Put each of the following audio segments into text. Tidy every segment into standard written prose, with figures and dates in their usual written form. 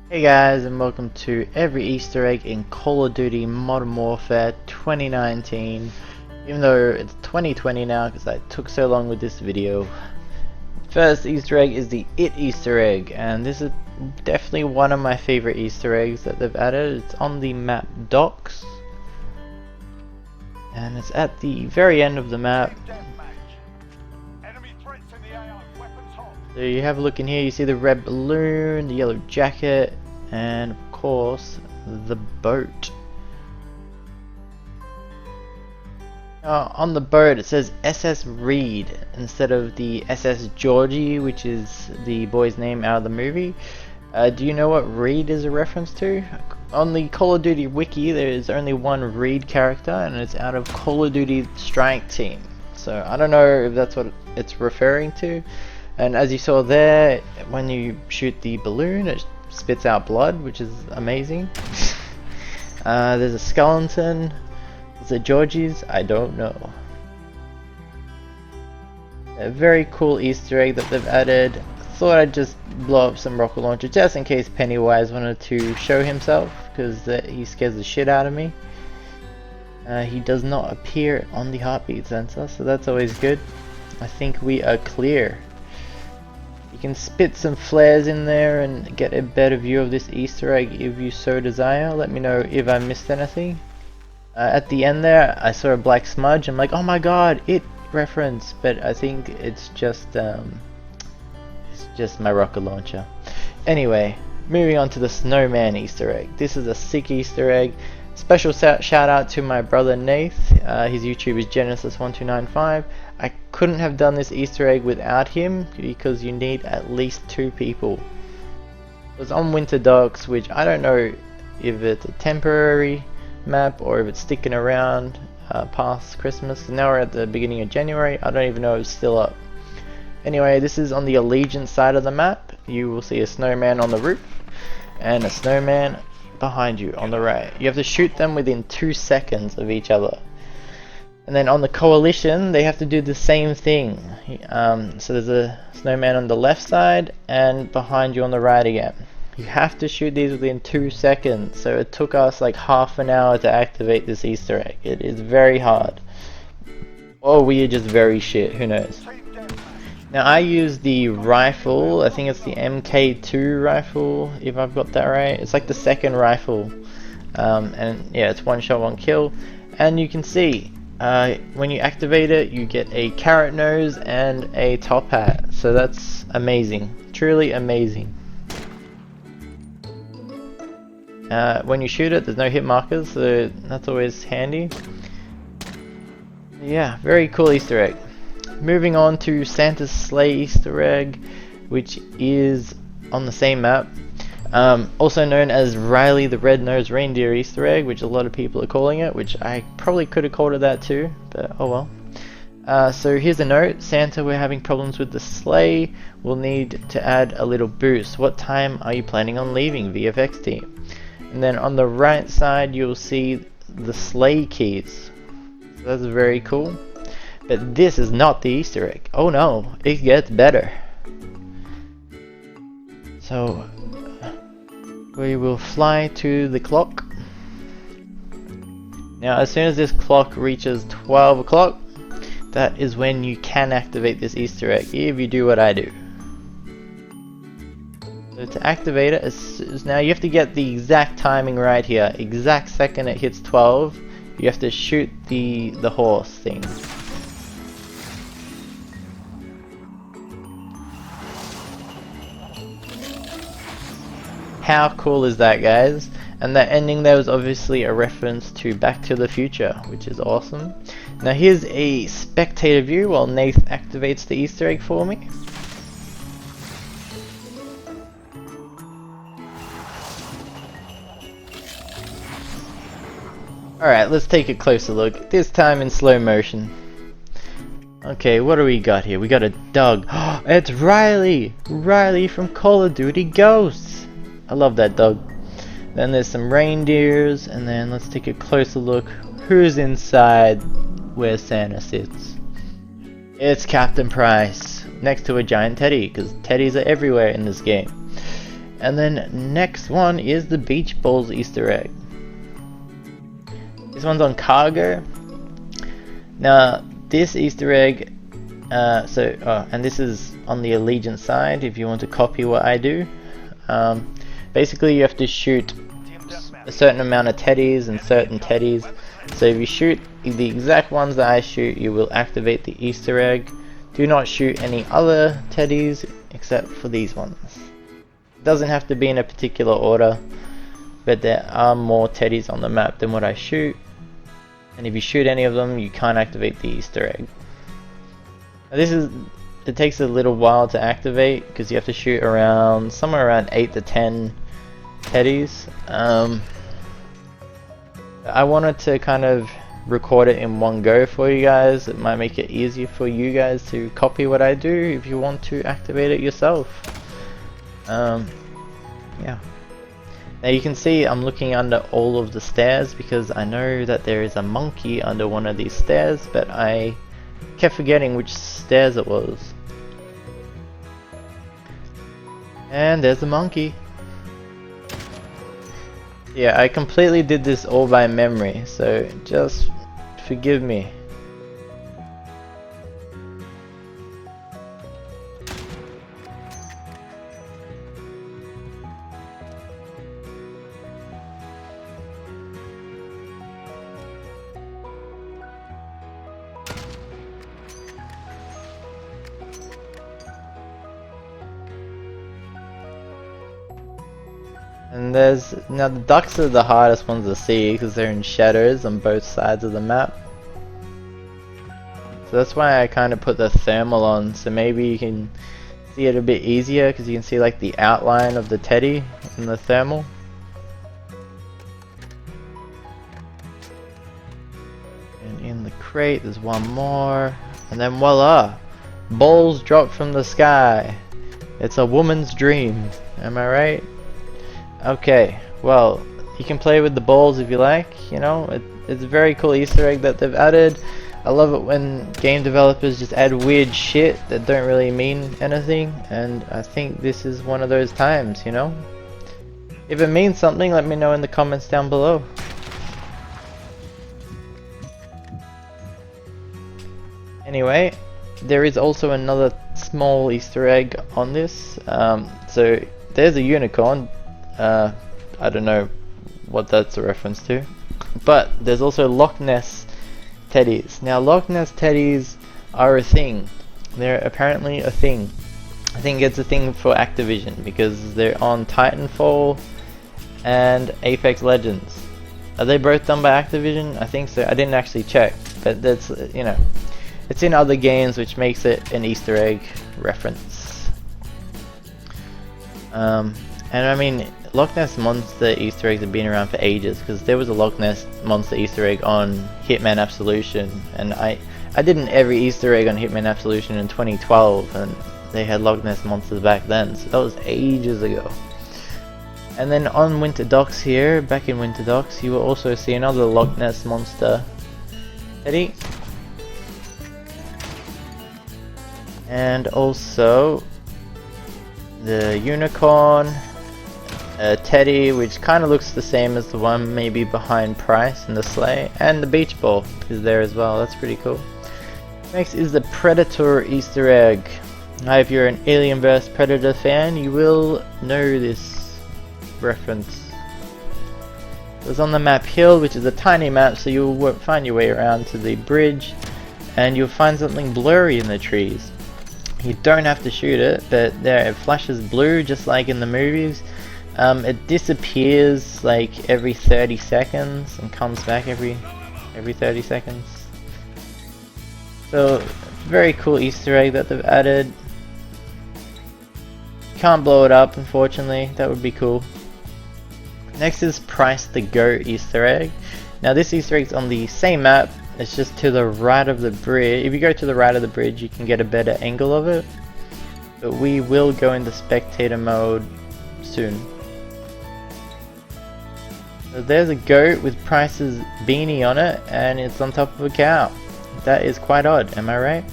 Hey guys, and welcome to every Easter egg in Call of Duty Modern Warfare 2019. Even though it's 2020 now because I took so long with this video. First Easter egg is the Easter Egg, and this is definitely one of my favorite Easter eggs that they've added. It's on the map Docks, and it's at the very end of the map. So you have a look in here, you see the red balloon, the yellow jacket, and of course the boat. On the boat it says SS Reed instead of the SS Georgie, which is the boy's name out of the movie. Do you know what Reed is a reference to? On the Call of Duty wiki there is only one Reed character, and it's out of Call of Duty Strike Team. So I don't know if that's what it's referring to. And as you saw there, when you shoot the balloon, it spits out blood, which is amazing. There's a skellington. Is it Georgie's? I don't know. A very cool Easter egg that they've added. Thought I'd just blow up some rocket launcher just in case Pennywise wanted to show himself, because he scares the shit out of me. He does not appear on the heartbeat sensor, so that's always good. I think we are clear. You can spit some flares in there and get a better view of this Easter egg if you so desire. Let me know if I missed anything. At the end there, I saw a black smudge. I'm like, oh my god, it reference, but I think it's just my rocket launcher. Anyway, moving on to the Snowman Easter Egg. This is a sick Easter egg. Special shout out to my brother Nath. His YouTube is Genesis1295. I couldn't have done this Easter egg without him because you need at least 2 people. It was on Winter Docks, which I don't know if it's a temporary map or if it's sticking around past Christmas. Now we're at the beginning of January. I don't even know if it's still up. Anyway, this is on the Allegiance side of the map. You will see a snowman on the roof and a snowman behind you on the right. You have to shoot them within 2 seconds of each other. And then on the Coalition, they have to do the same thing. So there's a snowman on the left side and behind you on the right again. You have to shoot these within 2 seconds. So it took us like half an hour to activate this Easter egg. It is very hard. Or we are just very shit, who knows. Now I use the rifle, I think it's the MK2 rifle, if I've got that right. It's like the second rifle. And yeah, it's one shot, one kill. And you can see, when you activate it, you get a carrot nose and a top hat. So that's amazing, truly amazing. When you shoot it, there's no hit markers, so that's always handy. Yeah, very cool Easter egg. Moving on to Santa's Sleigh Easter Egg, which is on the same map. Also known as Riley the Red-Nosed Reindeer Easter Egg, which a lot of people are calling it, which I probably could have called it that too, but oh well. So here's a note: Santa, we're having problems with the sleigh. We'll need to add a little boost. What time are you planning on leaving, VFX team? And then on the right side you'll see the sleigh keys. So that's very cool. But this is not the Easter egg. Oh no, it gets better. So we will fly to the clock. Now as soon as this clock reaches 12 o'clock, that is when you can activate this Easter egg, if you do what I do. So to activate it, now you have to get the exact timing right here. Exact second it hits 12, you have to shoot the horse thing. How cool is that, guys? And that ending there was obviously a reference to Back to the Future, which is awesome. Now here's a spectator view while Nath activates the Easter egg for me. Alright, let's take a closer look, this time in slow motion. Okay, what do we got here? We got a dog. It's Riley! Riley from Call of Duty Ghosts! I love that dog. Then there's some reindeers, and then let's take a closer look. Who's inside where Santa sits? It's Captain Price, next to a giant teddy, because teddies are everywhere in this game. And then next one is the beach balls Easter egg. This one's on cargo. Now this Easter egg, and this is on the Allegiance side if you want to copy what I do. Basically you have to shoot a certain amount of teddies and certain teddies. So if you shoot the exact ones that I shoot, you will activate the Easter egg. Do not shoot any other teddies except for these ones. It doesn't have to be in a particular order, but there are more teddies on the map than what I shoot. And if you shoot any of them, you can't activate the Easter egg. Now it takes a little while to activate because you have to shoot somewhere around 8 to 10 teddies. I wanted to kind of record it in one go for you guys. It might make it easier for you guys to copy what I do if you want to activate it yourself. Yeah. Now you can see I'm looking under all of the stairs because I know that there is a monkey under one of these stairs, but I kept forgetting which stairs it was. And there's the monkey. Yeah, I completely did this all by memory, so just forgive me. And now the ducks are the hardest ones to see because they're in shadows on both sides of the map. So that's why I kind of put the thermal on, so maybe you can see it a bit easier because you can see like the outline of the teddy in the thermal. And in the crate there's one more, and then voila! Balls drop from the sky. It's a woman's dream, am I right? Okay, well, you can play with the balls if you like, you know, it's a very cool Easter egg that they've added. I love it when game developers just add weird shit that don't really mean anything, and I think this is one of those times, you know. If it means something, let me know in the comments down below. Anyway, there is also another small Easter egg on this. So there's a unicorn. I don't know what that's a reference to, but there's also Loch Ness teddies. Now Loch Ness teddies are a thing. They're apparently a thing. I think it's a thing for Activision because they're on Titanfall and Apex Legends. Are they both done by Activision? I think so. I didn't actually check, but that's, you know, it's in other games, which makes it an Easter egg reference. And I mean, Loch Ness Monster Easter eggs have been around for ages because there was a Loch Ness Monster Easter egg on Hitman Absolution, and I did an every Easter egg on Hitman Absolution in 2012, and they had Loch Ness Monsters back then, so that was ages ago. And then on Winter Docks here, back in Winter Docks, you will also see another Loch Ness Monster teddy. And also the unicorn teddy, which kind of looks the same as the one maybe behind Price in the sleigh, and the beach ball is there as well. That's pretty cool. Next is the Predator Easter egg. Now if you're an Alien vs Predator fan, you will know this reference. It was on the map Hill, which is a tiny map, so you'll find your way around to the bridge and you'll find something blurry in the trees. You don't have to shoot it, but there it flashes blue just like in the movies. It disappears like every 30 seconds and comes back every 30 seconds. So very cool Easter egg that they've added. Can't blow it up, unfortunately. That would be cool. Next is Price the Goat Easter egg. Now this Easter egg's on the same map. It's just to the right of the bridge. If you go to the right of the bridge, you can get a better angle of it. But we will go into spectator mode soon. So there's a goat with Price's beanie on it, and it's on top of a cow. That is quite odd, am I right?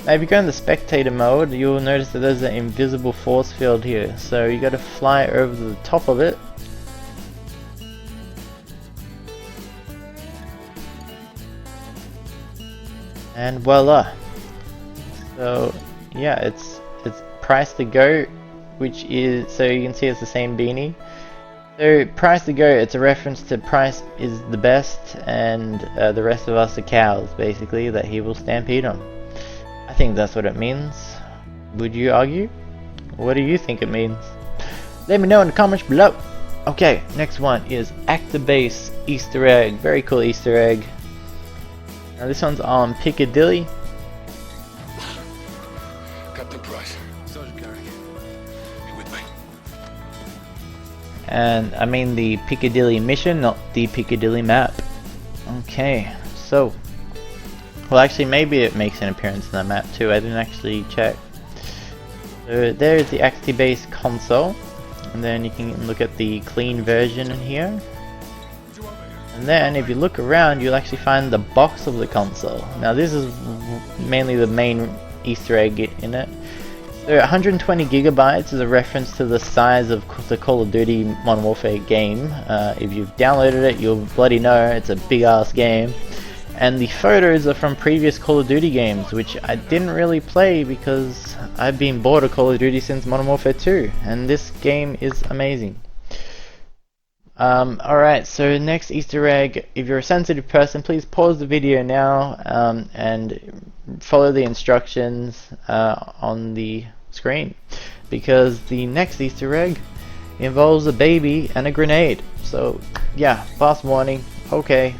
Now if you go in the spectator mode, you'll notice that there's an invisible force field here, so you got to fly over the top of it. And voila. So yeah, it's price to go, which is, so you can see it's the same beanie. So price to go, it's a reference to price is the best, and the rest of us are cows, basically, that he will stampede on. I think that's what it means. Would you argue? What do you think it means? Let me know in the comments below. Okay, next one is Actibase Easter Egg. Very cool Easter egg. Now this one's on Piccadilly. Captain Price. Sergeant Gary. You with me? And I mean the Piccadilly mission, not the Piccadilly map. Okay, so, well actually maybe it makes an appearance in that map too, I didn't actually check. So there is the Actibase console, and then you can look at the clean version in here. And then if you look around, you'll actually find the box of the console. Now this is mainly the main Easter egg in it. So 120 gigabytes is a reference to the size of the Call of Duty Modern Warfare game. If you've downloaded it, you'll bloody know it's a big ass game. And the photos are from previous Call of Duty games, which I didn't really play because I've been bored of Call of Duty since Modern Warfare 2, and this game is amazing. Alright, so next Easter egg, if you're a sensitive person, please pause the video now and follow the instructions on the screen, because the next Easter egg involves a baby and a grenade. So yeah, fast warning. Okay.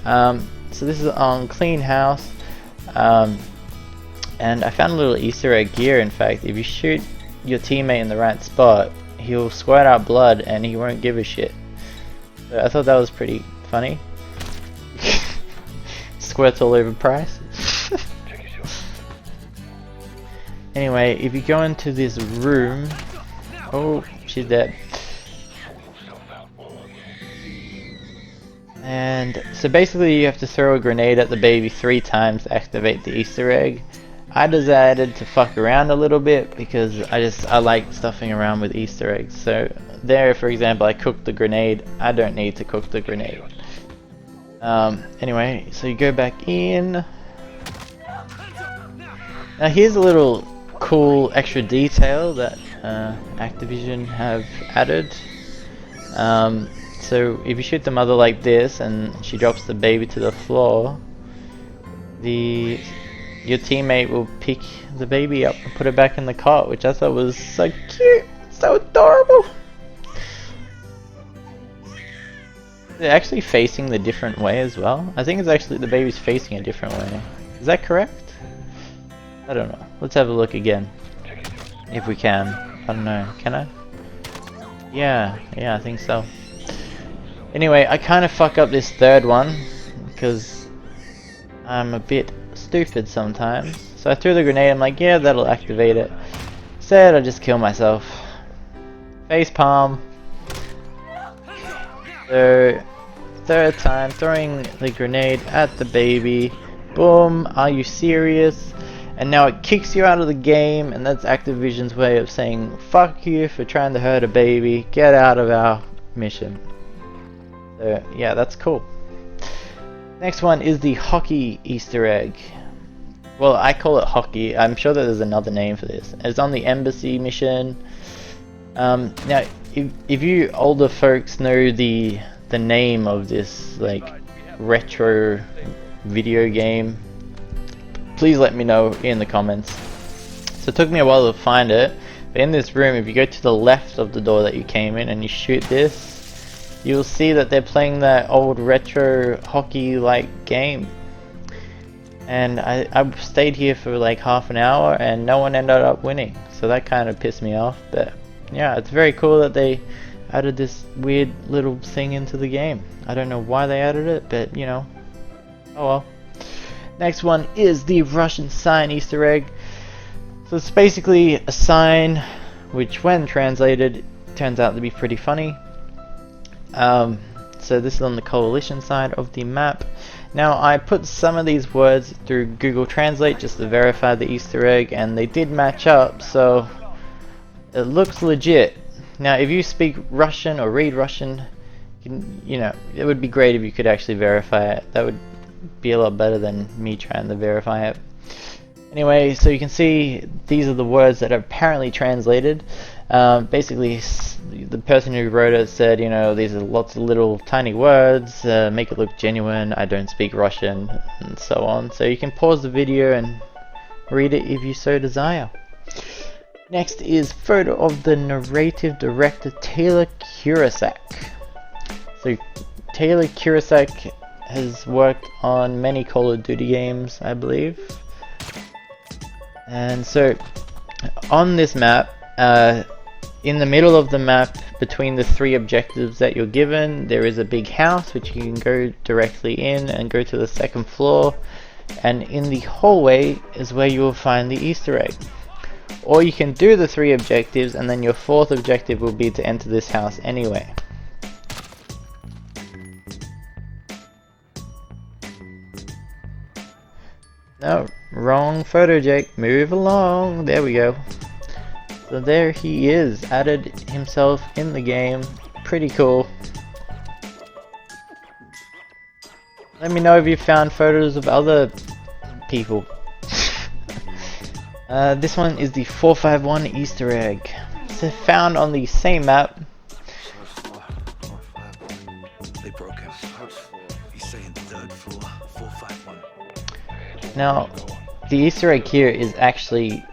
So this is on Clean House, and I found a little Easter egg here. In fact, if you shoot your teammate in the right spot, he'll squirt out blood and he won't give a shit. So I thought that was pretty funny. Squirts all over Price. Anyway, if you go into this room, oh, she's dead. And so basically you have to throw a grenade at the baby 3 times to activate the Easter egg. I decided to fuck around a little bit because I like stuffing around with Easter eggs. So there, for example, I cooked the grenade. I don't need to cook the grenade. Anyway, so you go back in. Now here's a little cool extra detail that Activision have added. So if you shoot the mother like this and she drops the baby to the floor, your teammate will pick the baby up and put it back in the cot, which I thought was so cute, so adorable. They're actually facing the different way as well. I think it's actually the baby's facing a different way. Is that correct? I don't know. Let's have a look again. If we can. I don't know. Can I? Yeah, I think so. Anyway, I kind of fuck up this third one because I'm a bit stupid sometimes. So I threw the grenade, I'm like, yeah, that'll activate it. Instead, I just kill myself. Face palm. So, third time, throwing the grenade at the baby. Boom, are you serious? And now it kicks you out of the game, and that's Activision's way of saying, fuck you for trying to hurt a baby, get out of our mission. So, yeah, that's cool. Next one is the hockey Easter egg. Well, I call it hockey. I'm sure that there's another name for this. It's on the embassy mission. Now, if you older folks know the name of this like retro video game, please let me know in the comments. So it took me a while to find it. But in this room, if you go to the left of the door that you came in and you shoot this, you'll see that they're playing that old retro hockey-like game. And I stayed here for like half an hour and no one ended up winning. So that kind of pissed me off. But yeah, it's very cool that they added this weird little thing into the game. I don't know why they added it, but you know, oh well. Next one is the Russian sign Easter egg. So it's basically a sign which when translated turns out to be pretty funny. So this is on the coalition side of the map. Now I put some of these words through Google Translate just to verify the Easter egg, and they did match up, so it looks legit. Now if you speak Russian or read Russian, you know, it would be great if you could actually verify it. That would be a lot better than me trying to verify it. Anyway, so you can see these are the words that are apparently translated. Basically, the person who wrote it said, you know, these are lots of little tiny words, make it look genuine, I don't speak Russian, and so on. So you can pause the video and read it if you so desire. Next is photo of the narrative director Taylor Kurosak. So Taylor Kurosak has worked on many Call of Duty games, I believe. And so on this map, in the middle of the map, between the three objectives that you're given, there is a big house which you can go directly in and go to the second floor, and in the hallway is where you will find the Easter egg. Or you can do the three objectives, and then your fourth objective will be to enter this house anyway. No, wrong photo, Jake. Move along. There we go. So there he is, added himself in the game. Pretty cool. Let me know if you found photos of other people. This one is the 451 Easter egg. It's found on the same map. They broke him. He's saying third floor, 451. Now, the Easter egg here is actually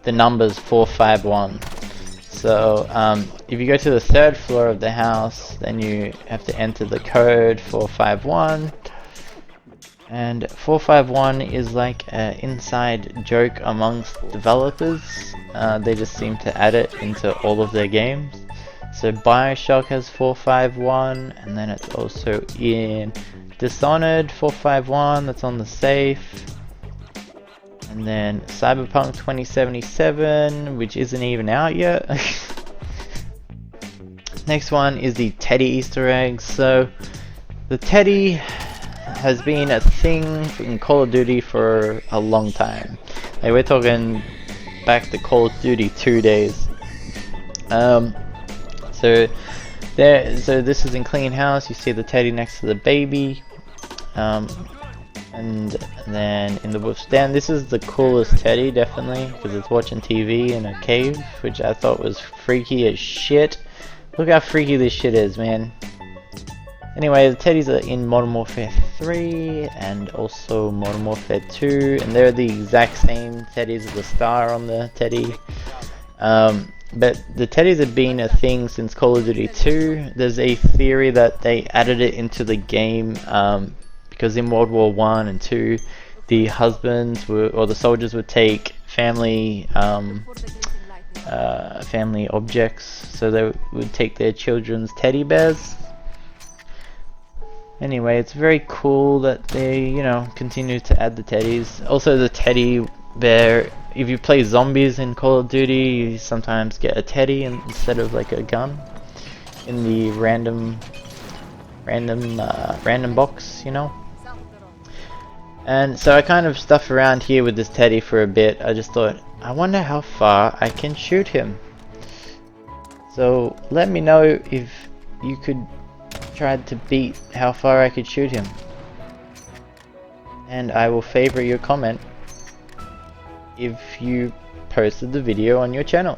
the numbers 451. So if you go to the third floor of the house, then you have to enter the code 451. And 451 is like an inside joke amongst developers. They just seem to add it into all of their games. So Bioshock has 451, and then it's also in Dishonored 451, that's on the safe. And then Cyberpunk 2077, which isn't even out yet. Next one is the Teddy Easter egg. So the Teddy has been a thing in Call of Duty for a long time. Like, we're talking back to Call of Duty 2 days. So this is in Clean House. You see the Teddy next to the baby. And then in the Wolf's Den, this is the coolest Teddy, definitely, because it's watching TV in a cave, which I thought was freaky as shit. Look how freaky this shit is, man. Anyway, the Teddies are in Modern Warfare 3 and also Modern Warfare 2, and they're the exact same Teddies as the star on the Teddy. But the Teddies have been a thing since Call of Duty 2. There's a theory that they added it into the game because in World War 1 and 2, the husbands or the soldiers would take family objects, so they would take their children's teddy bears. Anyway, it's very cool that they, you know, continue to add the teddies. Also, the teddy bear, if you play zombies in Call of Duty, you sometimes get a teddy instead of like a gun in the random box, you know. And so I kind of stuffed around here with this teddy for a bit. I just thought, I wonder how far I can shoot him. So let me know if you could try to beat how far I could shoot him, and I will favor your comment if you posted the video on your channel.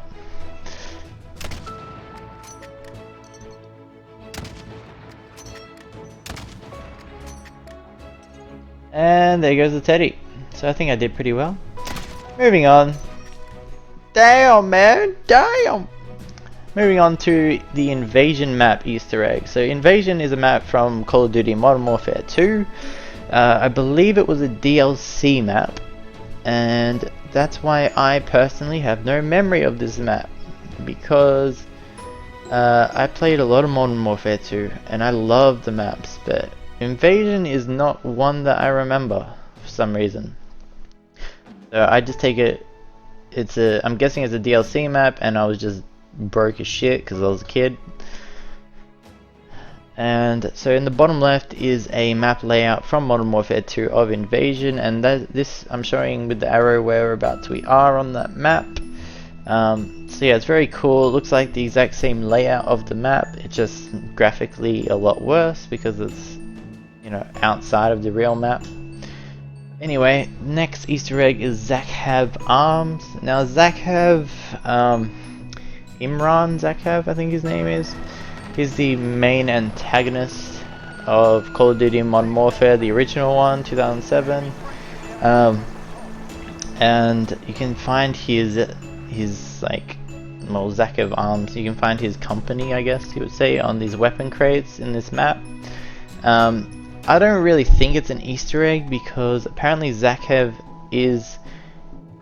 And there goes the Teddy. So I think I did pretty well. Moving on. Damn, man, damn. Moving on to the Invasion map Easter egg. So Invasion is a map from Call of Duty Modern Warfare 2. I believe it was a DLC map, and that's why I personally have no memory of this map, because I played a lot of Modern Warfare 2 and I love the maps, but Invasion is not one that I remember for some reason. So I just take it, I'm guessing it's a DLC map, and I was just broke as shit because I was a kid. And so in the bottom left is a map layout from Modern Warfare 2 of Invasion, and this I'm showing with the arrow whereabouts we are on that map. So yeah, it's very cool. It looks like the exact same layout of the map, it's just graphically a lot worse because it's, you know, outside of the real map. Anyway, next Easter egg is Zakhaev arms. Now Zakhaev, Imran Zakhaev I think his name is. He's the main antagonist of Call of Duty Modern Warfare, the original one, 2007. And you can find his like, well, Zakhaev arms, you can find his company, I guess you would say, on these weapon crates in this map. I don't really think it's an Easter egg because apparently Zakhaev is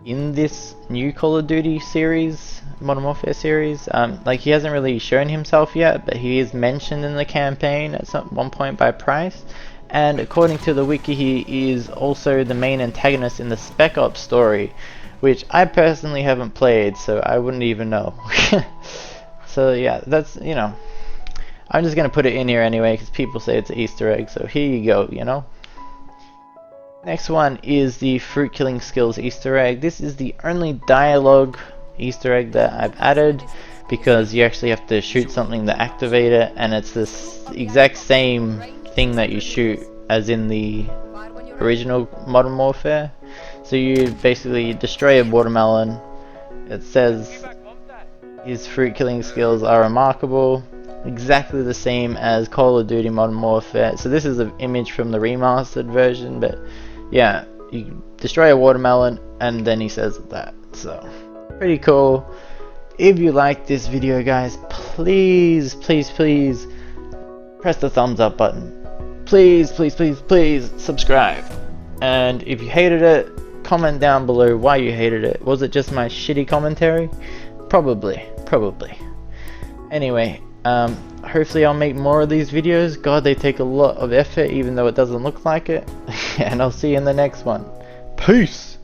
in this new Call of Duty series, Modern Warfare series. Like, he hasn't really shown himself yet, but he is mentioned in the campaign at one point by Price. And according to the wiki, he is also the main antagonist in the Spec Ops story, which I personally haven't played, so I wouldn't even know. So yeah, that's, you know, I'm just gonna put it in here anyway because people say it's an Easter egg, so here you go, you know. Next one is the fruit killing skills Easter egg. This is the only dialogue Easter egg that I've added because you actually have to shoot something to activate it, and it's this exact same thing that you shoot as in the original Modern Warfare. So you basically destroy a watermelon. It says his fruit killing skills are remarkable. Exactly the same as Call of Duty Modern Warfare. So this is an image from the remastered version, but yeah, you destroy a watermelon and then he says that. So pretty cool. If you like this video, guys, please press the thumbs up button. Please subscribe. And if you hated it, comment down below why you hated it. Was it just my shitty commentary? Probably. Anyway, hopefully I'll make more of these videos. God, they take a lot of effort even though it doesn't look like it. And I'll see you in the next one. Peace!